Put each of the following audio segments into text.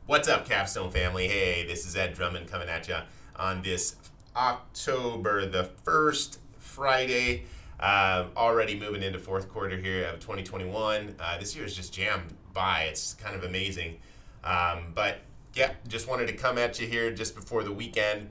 What's up, Capstone family? Hey, this is Ed Drummond coming at you on this October the 1st, Friday. Already moving into fourth quarter here of 2021. This year is just jammed by. It's kind of amazing. But yeah, just wanted to come at you here just before the weekend.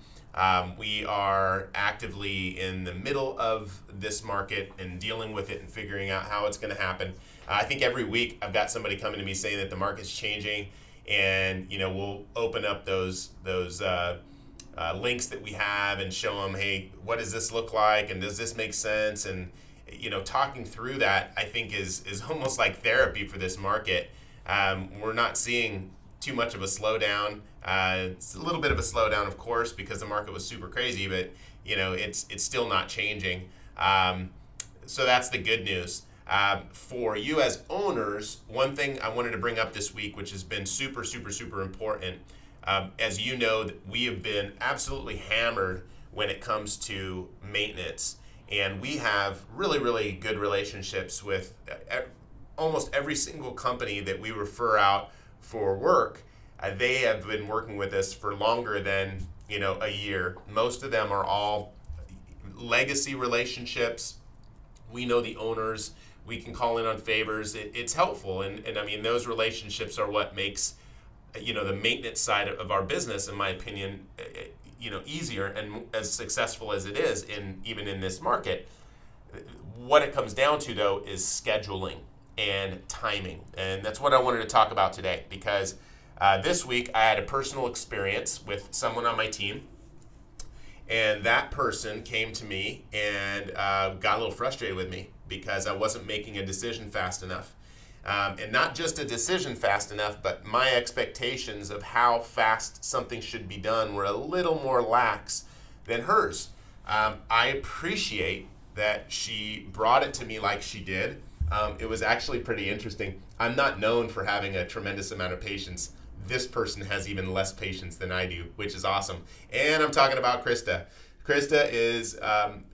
We are actively in the middle of this market and dealing with it and figuring out how it's going to happen. I think every week I've got somebody coming to me saying that the market's changing, and we'll open up those links that we have and show them, hey, what does this look like, and does this make sense? And talking through that, I think is almost like therapy for this market. We're not seeing too much of a slowdown. It's a little bit of a slowdown, of course, because the market was super crazy, but it's still not changing. So that's the good news. For you as owners, one thing I wanted to bring up this week, which has been super, super, super important, as you know, we have been absolutely hammered when it comes to maintenance. And we have really, really good relationships with almost every single company that we refer out for work. They have been working with us for longer than a year. Most of them are all legacy relationships. We know the owners. We can call in on favors. It's helpful, and I mean those relationships are what makes the maintenance side of our business, in my opinion, easier and as successful as it is even in this market. What it comes down to, though, is scheduling and timing, and that's what I wanted to talk about today, because this week I had a personal experience with someone on my team, and that person came to me and got a little frustrated with me because I wasn't making a decision fast enough. And not just a decision fast enough, but my expectations of how fast something should be done were a little more lax than hers. I appreciate that she brought it to me like she did. It was actually pretty interesting. I'm not known for having a tremendous amount of patience. This person has even less patience than I do, which is awesome. And I'm talking about Krista. Krista is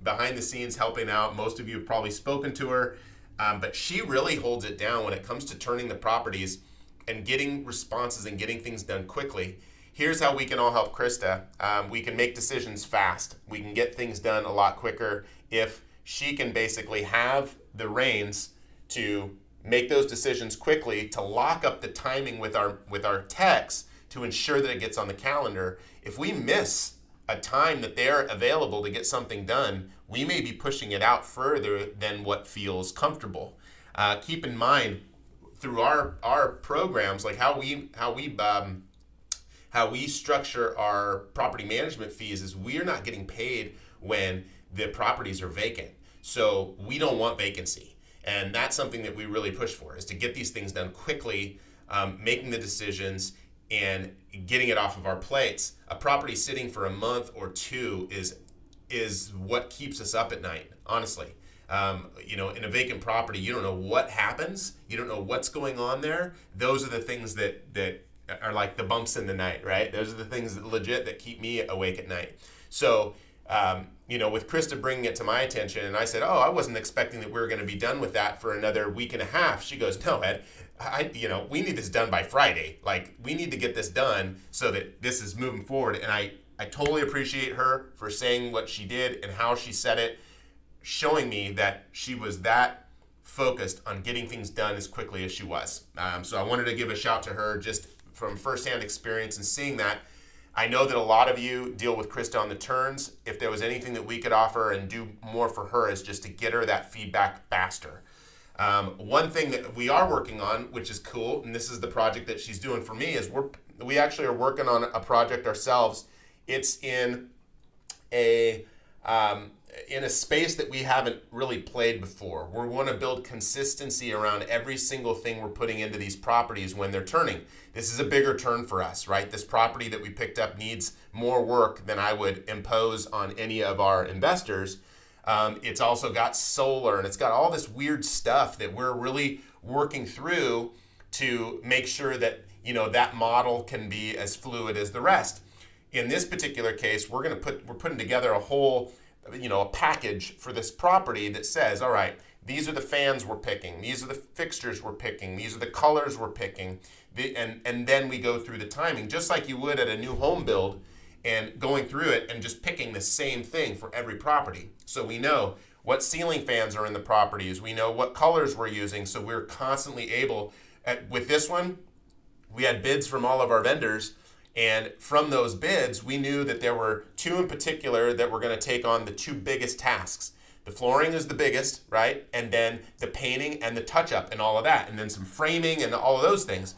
behind the scenes helping out. Most of you have probably spoken to her, but she really holds it down when it comes to turning the properties and getting responses and getting things done quickly. Here's how we can all help Krista. We can make decisions fast. We can get things done a lot quicker if she can basically have the reins to make those decisions quickly, to lock up the timing with our techs to ensure that it gets on the calendar. If we miss a time that they're available to get something done, we may be pushing it out further than what feels comfortable. Keep in mind, through our programs, like how we structure our property management fees, is we're not getting paid when the properties are vacant. So we don't want vacancy. And that's something that we really push for, is to get these things done quickly, making the decisions and getting it off of our plates. A property sitting for a month or two is what keeps us up at night, honestly. In a vacant property, you don't know what happens. You don't know what's going on there. Those are the things that are like the bumps in the night, right? Those are the things that legit that keep me awake at night. So, with Krista bringing it to my attention, and I said, "Oh, I wasn't expecting that we were going to be done with that for another week and a half." She goes, "No, Ed, we need this done by Friday. Like, we need to get this done so that this is moving forward." And I totally appreciate her for saying what she did and how she said it, showing me that she was that focused on getting things done as quickly as she was. So I wanted to give a shout to her just from firsthand experience and seeing that. I know that a lot of you deal with Krista on the turns. If there was anything that we could offer and do more for her, is just to get her that feedback faster. One thing that we are working on, which is cool, and this is the project that she's doing for me, is we actually are working on a project ourselves. It's in a space that we haven't really played before. We want to build consistency around every single thing we're putting into these properties when they're turning. This is a bigger turn for us, right? This property that we picked up needs more work than I would impose on any of our investors. It's also got solar, and it's got all this weird stuff that we're really working through to make sure that that model can be as fluid as the rest. In this particular case, we're putting together a whole a package for this property that says, all right, these are the fans we're picking, these are the fixtures we're picking, these are the colors we're picking, And then we go through the timing, just like you would at a new home build, and going through it and just picking the same thing for every property. So we know what ceiling fans are in the properties. We know what colors we're using. So we're constantly able, with this one, we had bids from all of our vendors. And from those bids, we knew that there were two in particular that were going to take on the two biggest tasks. The flooring is the biggest, right? And then the painting and the touch-up and all of that. And then some framing and all of those things.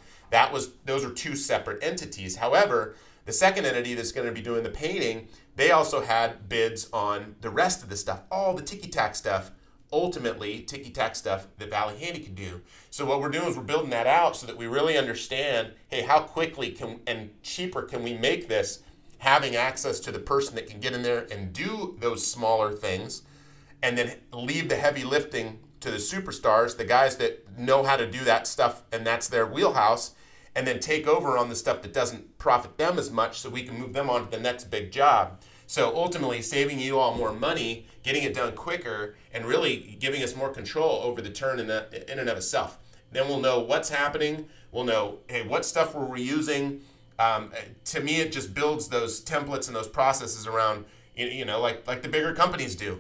Those are two separate entities. However, the second entity that's going to be doing the painting, they also had bids on the rest of the stuff, all the ticky-tack stuff, ultimately ticky-tack stuff that Valley Handy can do. So what we're doing is we're building that out so that we really understand, hey, how quickly and cheaper can we make this, having access to the person that can get in there and do those smaller things, and then leave the heavy lifting to the superstars, the guys that know how to do that stuff, and that's their wheelhouse, and then take over on the stuff that doesn't profit them as much so we can move them on to the next big job. So ultimately saving you all more money, getting it done quicker, and really giving us more control over the turn in and of itself. Then we'll know what's happening. We'll know, hey, what stuff we're reusing. To me, it just builds those templates and those processes around, like the bigger companies do.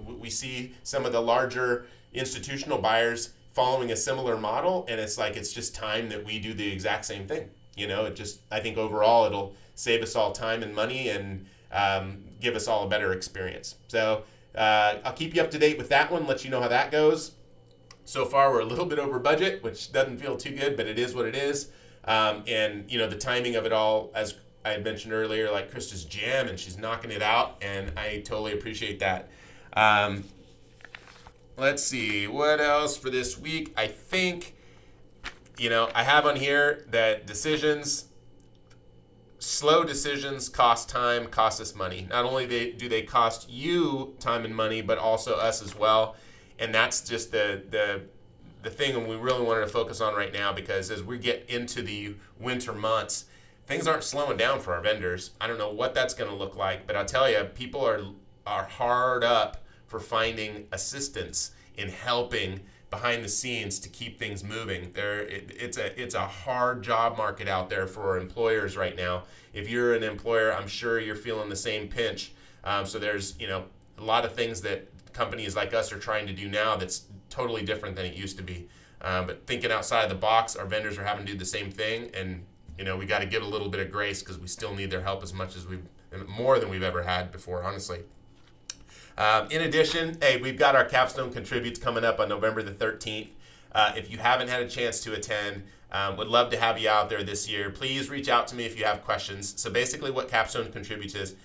We see some of the larger institutional buyers following a similar model, and it's just time that we do the exact same thing. I think overall it'll save us all time and money and give us all a better experience. So I'll keep you up to date with that one, let you know how that goes. So far, we're a little bit over budget, which doesn't feel too good, but it is what it is. And the timing of it all, as I had mentioned earlier, like Krista's jam, and she's knocking it out, and I totally appreciate that. Let's see, what else for this week? I think, I have on here that slow decisions cost time, cost us money. Not only do they cost you time and money, but also us as well. And that's just the thing we really wanted to focus on right now, because as we get into the winter months, things aren't slowing down for our vendors. I don't know what that's going to look like, but I'll tell you, people are hard up for finding assistance in helping behind the scenes to keep things moving. It's a hard job market out there for employers right now. If you're an employer, I'm sure you're feeling the same pinch. So there's a lot of things that companies like us are trying to do now that's totally different than it used to be. But thinking outside the box, our vendors are having to do the same thing, and we got to give a little bit of grace because we still need their help as much as more than we've ever had before, honestly. In addition, we've got our Capstone Contributes coming up on November the 13th. If you haven't had a chance to attend, would love to have you out there this year. Please reach out to me if you have questions. So basically what Capstone Contributes is,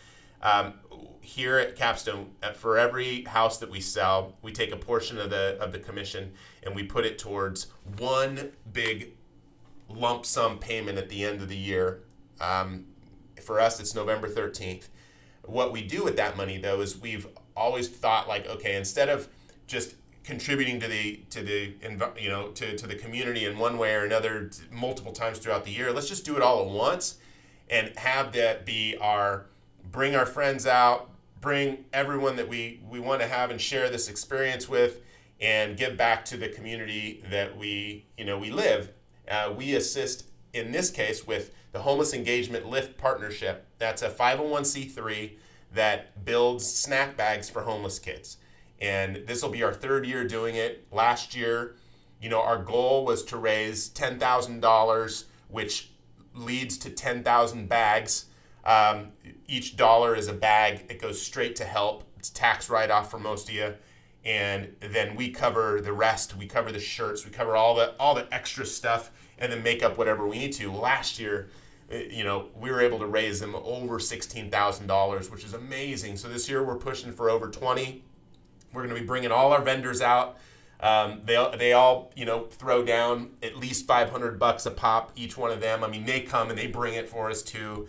here at Capstone, for every house that we sell, we take a portion of the commission and we put it towards one big lump sum payment at the end of the year. For us, it's November 13th. What we do with that money, though, is we've always thought, like, okay, instead of just contributing to the community in one way or another multiple times throughout the year, let's just do it all at once and have that be bring our friends out, bring everyone that we want to have and share this experience with, and give back to the community that we live. We assist, in this case, with the Homeless Engagement Lift Partnership. That's a 501c3 that builds snack bags for homeless kids. And this will be our third year doing it. Last year, our goal was to raise $10,000, which leads to 10,000 bags. Each dollar is a bag. It goes straight to help. It's tax write-off for most of you. And then we cover the rest. We cover the shirts. We cover all the extra stuff, and then make up whatever we need to. Last year, we were able to raise them over $16,000, which is amazing. So this year we're pushing for over 20. We're going to be bringing all our vendors out. They all throw down at least $500 a pop, each one of them. I mean, they come and they bring it for us too,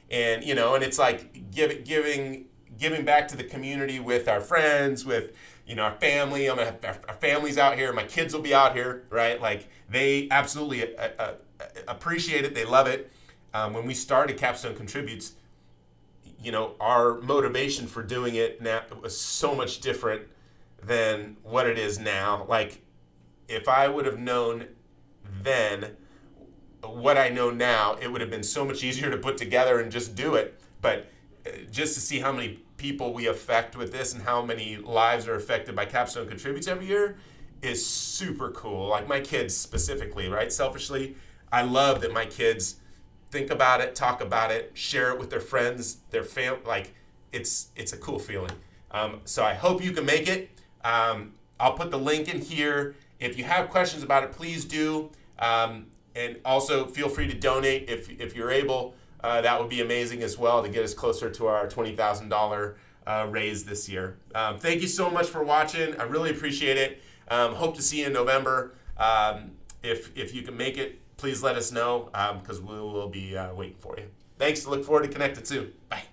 and and it's like giving back to the community with our friends, with our family. I'm gonna have our families out here. My kids will be out here, right? Like, they absolutely appreciate it. They love it. When we started Capstone Contributes, our motivation for doing it now was so much different than what it is now. Like, if I would have known then what I know now, it would have been so much easier to put together and just do it. But just to see how many people we affect with this and how many lives are affected by Capstone Contributes every year is super cool. Like my kids specifically, right? Selfishly, I love that my kids think about it, talk about it, share it with their friends, their family. Like it's a cool feeling. So I hope you can make it. I'll put the link in here. If you have questions about it, please do. And also feel free to donate if you're able. That would be amazing as well to get us closer to our $20,000 raise this year. Thank you so much for watching. I really appreciate it. Hope to see you in November. If you can make it, please let us know because we will be waiting for you. Thanks. Look forward to connecting soon. Bye.